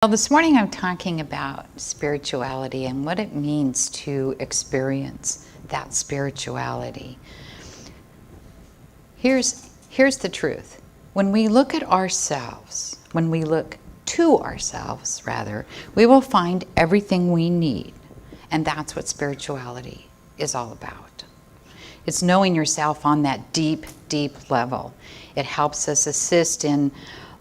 Well, this morning I'm talking about spirituality and what it means to experience that spirituality. Here's the truth. When we look at ourselves, when we look to ourselves, rather, we will find everything we need. And that's what spirituality is all about. It's knowing yourself on that deep, deep level. It helps us assist in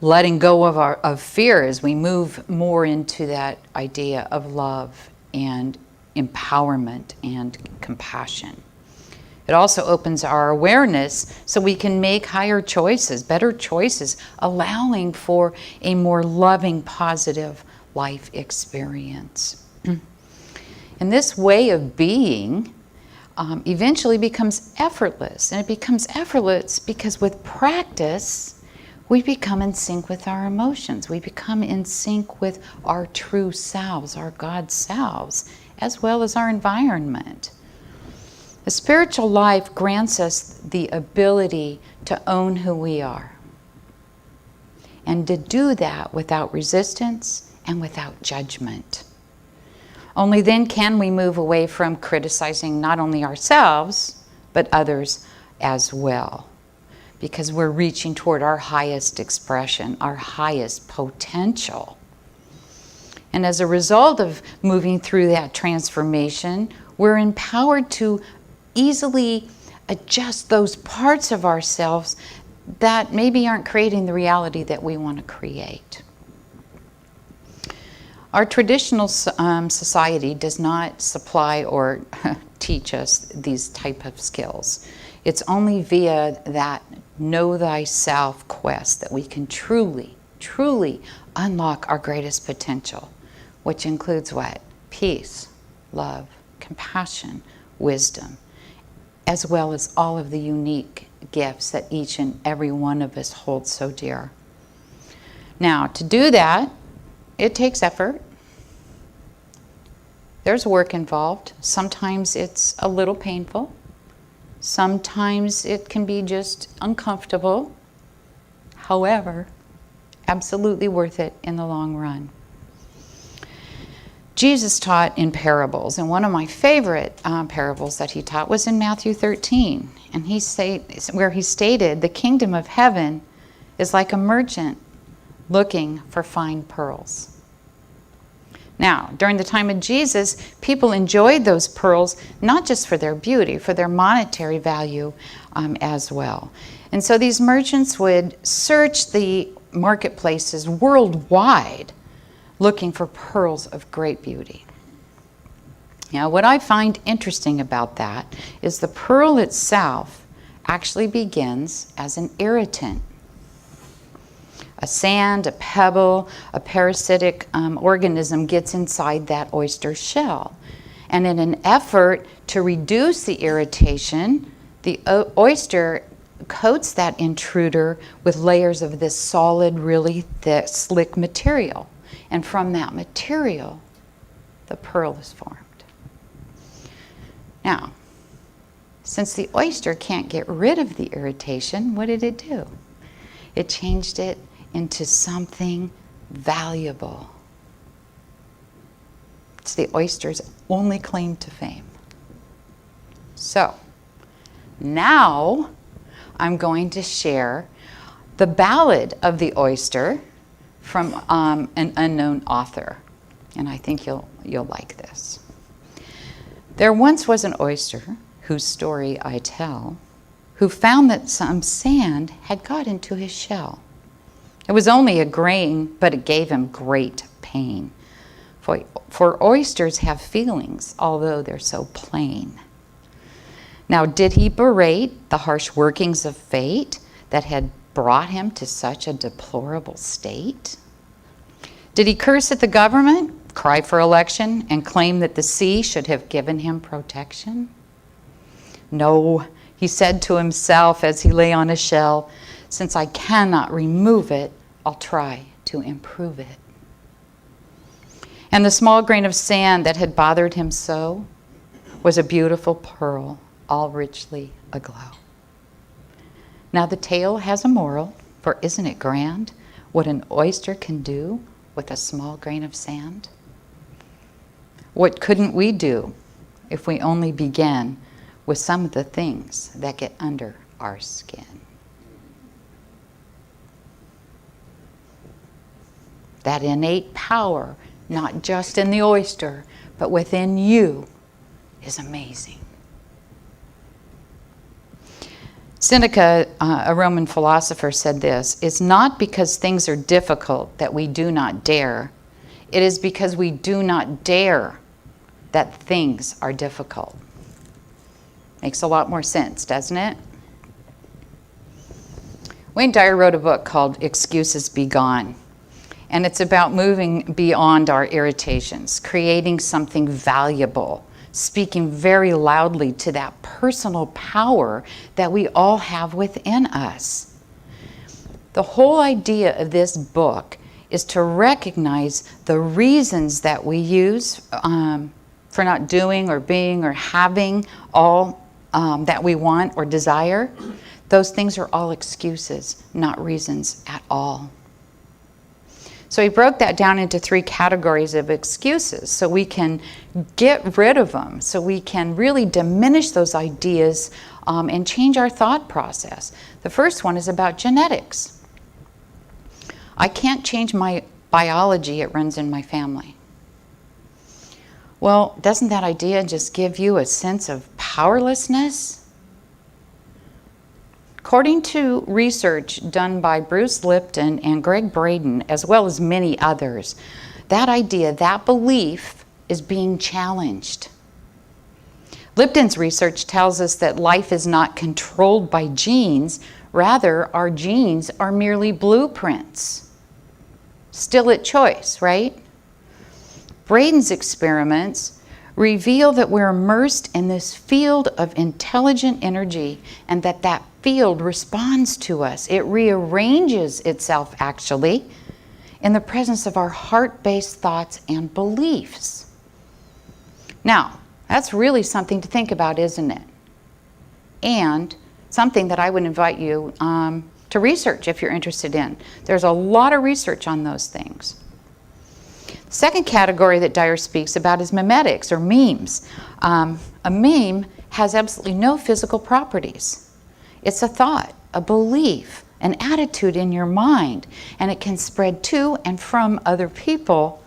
letting go of fear as we move more into that idea of love and empowerment and compassion. It also opens our awareness so we can make higher choices, better choices, allowing for a more loving, positive life experience. And this way of being eventually becomes effortless. And it becomes effortless because with practice, we become in sync with our emotions. We become in sync with our true selves, our God selves, as well as our environment. A spiritual life grants us the ability to own who we are, and to do that without resistance and without judgment. Only then can we move away from criticizing not only ourselves, but others as well, because we're reaching toward our highest expression, our highest potential. And as a result of moving through that transformation, we're empowered to easily adjust those parts of ourselves that maybe aren't creating the reality that we want to create. Our traditional society does not supply or teach us these type of skills. It's only via that know thyself quest that we can truly, truly unlock our greatest potential, which includes what? Peace, love, compassion, wisdom, as well as all of the unique gifts that each and every one of us holds so dear. Now, to do that, it takes effort. There's work involved. Sometimes it's a little painful. Sometimes it can be just uncomfortable. However, absolutely worth it in the long run. Jesus taught in parables, and one of my favorite parables that he taught was in Matthew 13. And where he stated, the kingdom of heaven is like a merchant looking for fine pearls. Now, during the time of Jesus, people enjoyed those pearls not just for their beauty, for their monetary value as well. And so these merchants would search the marketplaces worldwide looking for pearls of great beauty. Now, what I find interesting about that is the pearl itself actually begins as an irritant. A sand, a pebble, a parasitic organism gets inside that oyster shell. And in an effort to reduce the irritation, the oyster coats that intruder with layers of this solid, really thick, slick material. And from that material, the pearl is formed. Now, since the oyster can't get rid of the irritation, what did it do? It changed it into something valuable. It's the oyster's only claim to fame. So, now I'm going to share the Ballad of the Oyster from an unknown author, and I think you'll like this. There once was an oyster, whose story I tell, who found that some sand had got into his shell. It was only a grain, but it gave him great pain. For oysters have feelings, although they're so plain. Now, did he berate the harsh workings of fate that had brought him to such a deplorable state? Did he curse at the government, cry for election, and claim that the sea should have given him protection? No, he said to himself as he lay on a shell, since I cannot remove it, I'll try to improve it. And the small grain of sand that had bothered him so was a beautiful pearl, all richly aglow. Now the tale has a moral, for isn't it grand what an oyster can do with a small grain of sand? What couldn't we do if we only began with some of the things that get under our skin? That innate power, not just in the oyster, but within you, is amazing. Seneca, a Roman philosopher, said this: "It's not because things are difficult that we do not dare. It is because we do not dare that things are difficult." Makes a lot more sense, doesn't it? Wayne Dyer wrote a book called Excuses Be Gone. And it's about moving beyond our irritations, creating something valuable, speaking very loudly to that personal power that we all have within us. The whole idea of this book is to recognize the reasons that we use for not doing or being or having all that we want or desire. Those things are all excuses, not reasons at all. So he broke that down into 3 categories of excuses so we can get rid of them, so we can really diminish those ideas and change our thought process. The first one is about genetics. I can't change my biology, it runs in my family. Well, doesn't that idea just give you a sense of powerlessness? According to research done by Bruce Lipton and Greg Braden, as well as many others, that idea, that belief is being challenged. Lipton's research tells us that life is not controlled by genes, rather our genes are merely blueprints. Still at choice, right? Braden's experiments reveal that we're immersed in this field of intelligent energy and that field responds to us. It rearranges itself, actually, in the presence of our heart-based thoughts and beliefs. Now, that's really something to think about, isn't it? And something that I would invite you to research if you're interested in. There's a lot of research on those things. Second category that Dyer speaks about is mimetics or memes. A meme has absolutely no physical properties. It's a thought, a belief, an attitude in your mind, and it can spread to and from other people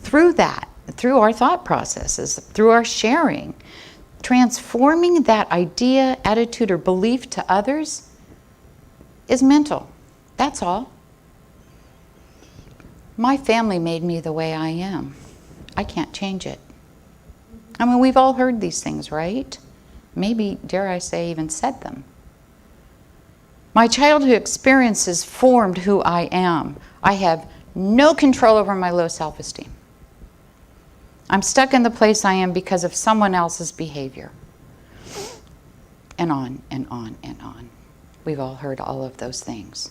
through our thought processes, through our sharing. Transforming that idea, attitude, or belief to others is mental. That's all. My family made me the way I am. I can't change it. I mean, we've all heard these things, right? Maybe, dare I say, even said them. My childhood experiences formed who I am. I have no control over my low self-esteem. I'm stuck in the place I am because of someone else's behavior. And on and on and on. We've all heard all of those things.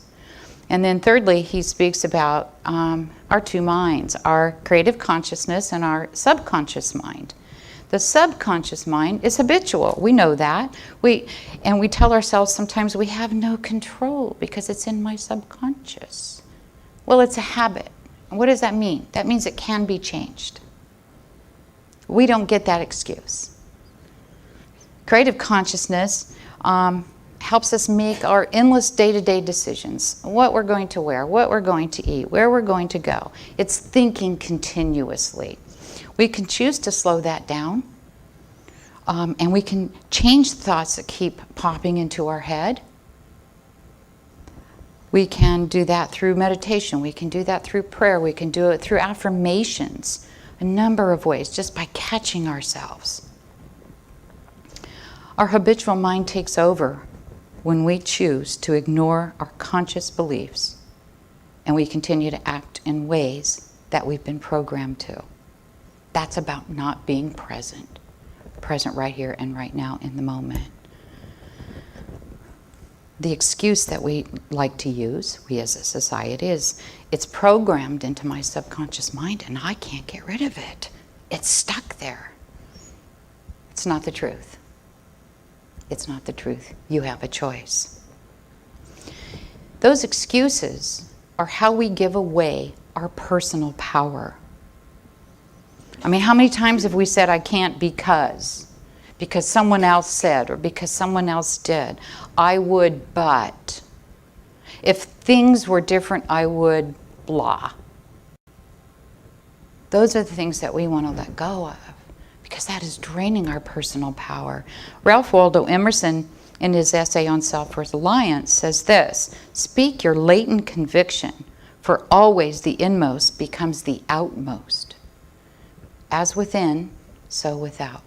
And then thirdly, he speaks about our 2 minds, our creative consciousness and our subconscious mind. The subconscious mind is habitual. We know that. We tell ourselves sometimes we have no control because it's in my subconscious. Well, it's a habit. What does that mean? That means it can be changed. We don't get that excuse. Creative consciousness helps us make our endless day-to-day decisions. What we're going to wear, what we're going to eat, where we're going to go. It's thinking continuously. We can choose to slow that down, and we can change the thoughts that keep popping into our head. We can do that through meditation. We can do that through prayer. We can do it through affirmations, a number of ways, just by catching ourselves. Our habitual mind takes over when we choose to ignore our conscious beliefs and we continue to act in ways that we've been programmed to. That's about not being present right here and right now in the moment. The excuse that we like to use, we as a society, is it's programmed into my subconscious mind and I can't get rid of it. It's stuck there. It's not the truth. It's not the truth. You have a choice. Those excuses are how we give away our personal power. I mean, how many times have we said, I can't because someone else said, or because someone else did? I would, but. If things were different, I would, blah. Those are the things that we want to let go of, because that is draining our personal power. Ralph Waldo Emerson, in his essay on self-reliance, says this: speak your latent conviction, for always the inmost becomes the outmost. As within, so without.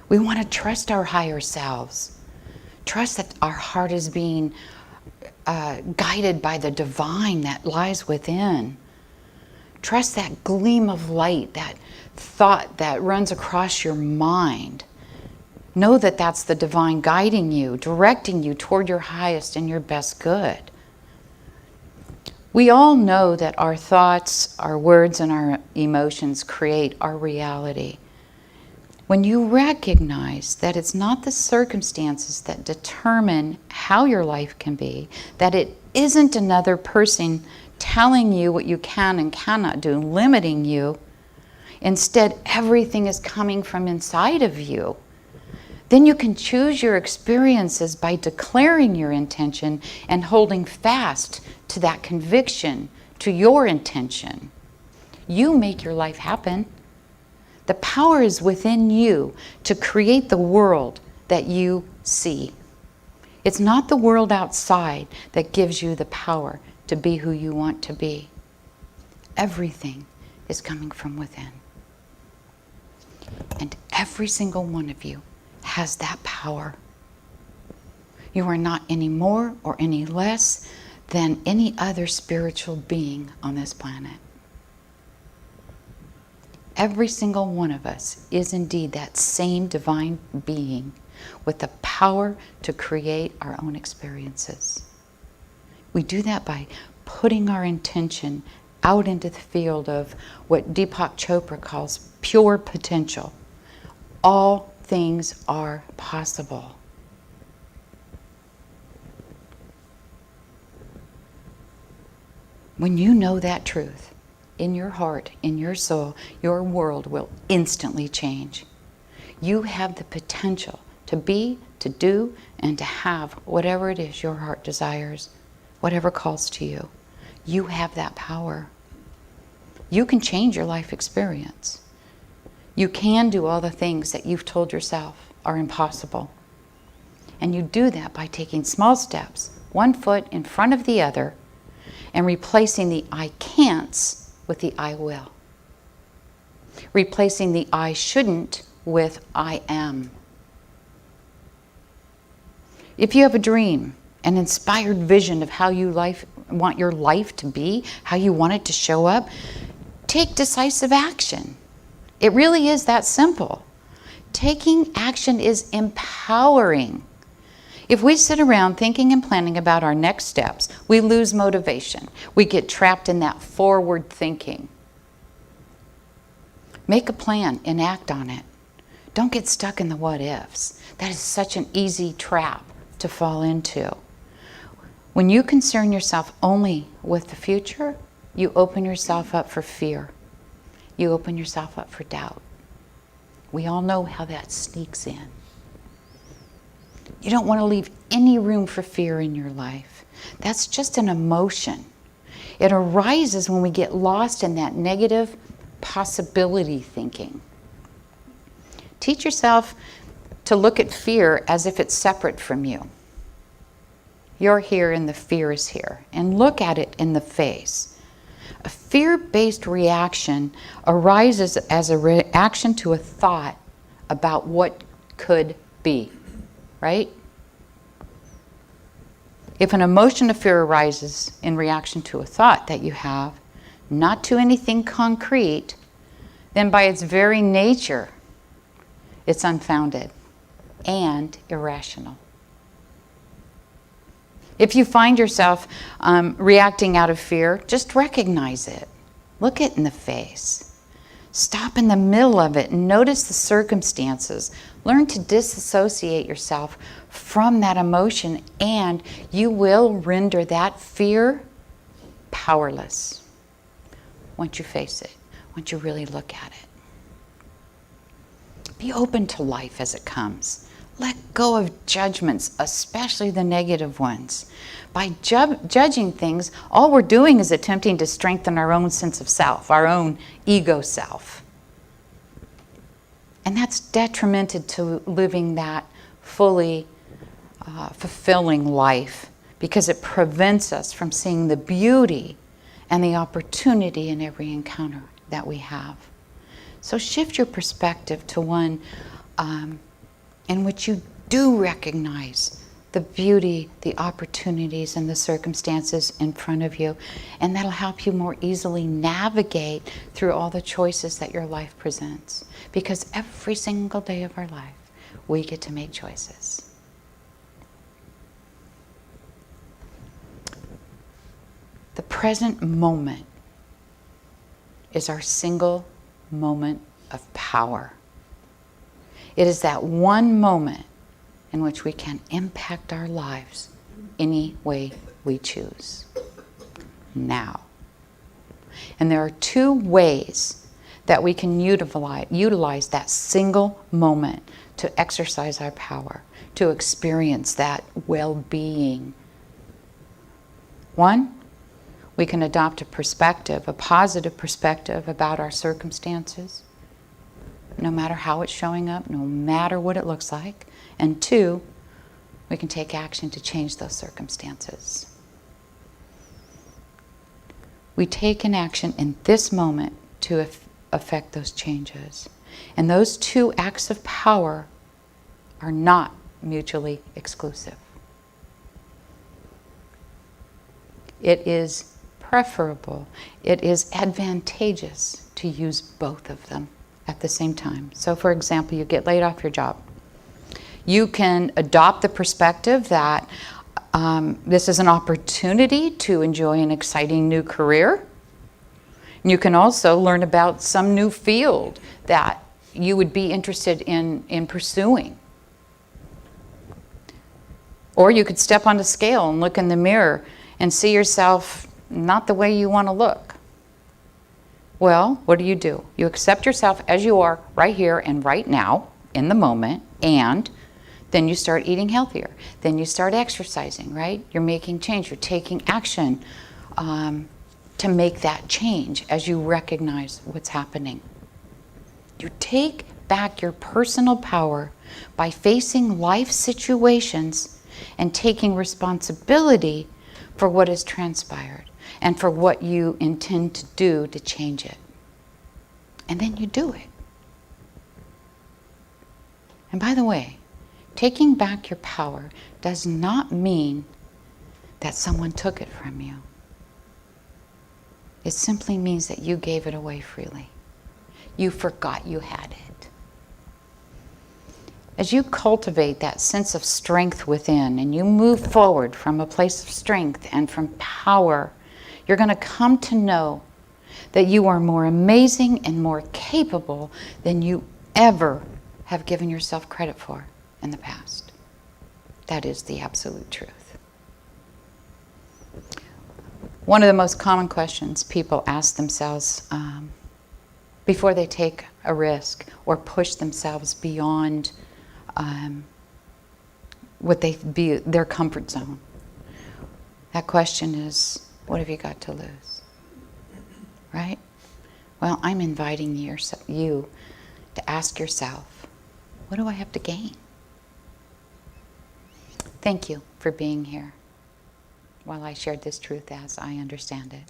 We want to trust our higher selves. Trust that our heart is being guided by the divine that lies within. Trust that gleam of light, that thought that runs across your mind. Know that that's the divine guiding you, directing you toward your highest and your best good. We all know that our thoughts, our words, and our emotions create our reality. When you recognize that it's not the circumstances that determine how your life can be, that it isn't another person telling you what you can and cannot do, limiting you, instead everything is coming from inside of you, then you can choose your experiences by declaring your intention and holding fast to that conviction, to your intention. You make your life happen. The power is within you to create the world that you see. It's not the world outside that gives you the power to be who you want to be. Everything is coming from within. And every single one of you has that power. You are not any more or any less than any other spiritual being on this planet. Every single one of us is indeed that same divine being with the power to create our own experiences. We do that by putting our intention out into the field of what Deepak Chopra calls pure potential. All things are possible. When you know that truth in your heart, in your soul, your world will instantly change. You have the potential to be, to do, and to have whatever it is your heart desires, whatever calls to you. You have that power. You can change your life experience. You can do all the things that you've told yourself are impossible. And you do that by taking small steps, one foot in front of the other, and replacing the I can'ts with the I will. Replacing the I shouldn't with I am. If you have a dream, an inspired vision of how you want your life to be, how you want it to show up, take decisive action. It really is that simple. Taking action is empowering. If we sit around thinking and planning about our next steps, we lose motivation. We get trapped in that forward thinking. Make a plan and act on it. Don't get stuck in the what ifs. That is such an easy trap to fall into. When you concern yourself only with the future, you open yourself up for fear. You open yourself up for doubt. We all know how that sneaks in. You don't want to leave any room for fear in your life. That's just an emotion. It arises when we get lost in that negative possibility thinking. Teach yourself to look at fear as if it's separate from you. You're here and the fear is here. And look at it in the face. A fear-based reaction arises as a reaction to a thought about what could be. Right? If an emotion of fear arises in reaction to a thought that you have, not to anything concrete, then by its very nature, it's unfounded and irrational. If you find yourself reacting out of fear, just recognize it. Look it in the face. Stop in the middle of it and notice the circumstances. Learn to disassociate yourself from that emotion, and you will render that fear powerless once you face it, once you really look at it. Be open to life as it comes. Let go of judgments, especially the negative ones. By judging things, all we're doing is attempting to strengthen our own sense of self, our own ego self. And that's detrimental to living that fully fulfilling life, because it prevents us from seeing the beauty and the opportunity in every encounter that we have. So shift your perspective to one in which you do recognize the beauty, the opportunities, and the circumstances in front of you. And that'll help you more easily navigate through all the choices that your life presents. Because every single day of our life, we get to make choices. The present moment is our single moment of power. It is that one moment in which we can impact our lives any way we choose. Now. And there are two ways that we can utilize that single moment to exercise our power, to experience that well-being. One, we can adopt a perspective, a positive perspective about our circumstances, no matter how it's showing up, no matter what it looks like. And two, we can take action to change those circumstances. We take an action in this moment to affect those changes. And those two acts of power are not mutually exclusive. It is preferable, it is advantageous to use both of them at the same time. So for example, you get laid off your job. You can adopt the perspective that this is an opportunity to enjoy an exciting new career. You can also learn about some new field that you would be interested in pursuing. Or you could step on the scale and look in the mirror and see yourself not the way you want to look. Well, what do? You accept yourself as you are right here and right now, in the moment, and then you start eating healthier. Then you start exercising, right? You're making change. You're taking action to make that change as you recognize what's happening. You take back your personal power by facing life situations and taking responsibility for what has transpired and for what you intend to do to change it. And then you do it. And by the way, taking back your power does not mean that someone took it from you. It simply means that you gave it away freely. You forgot you had it. As you cultivate that sense of strength within and you move forward from a place of strength and from power, you're going to come to know that you are more amazing and more capable than you ever have given yourself credit for in the past. That is the absolute truth. One of the most common questions people ask themselves before they take a risk or push themselves beyond their comfort zone. That question is, what have you got to lose? Right? Well, I'm inviting you to ask yourself, what do I have to gain? Thank you for being here while I shared this truth as I understand it.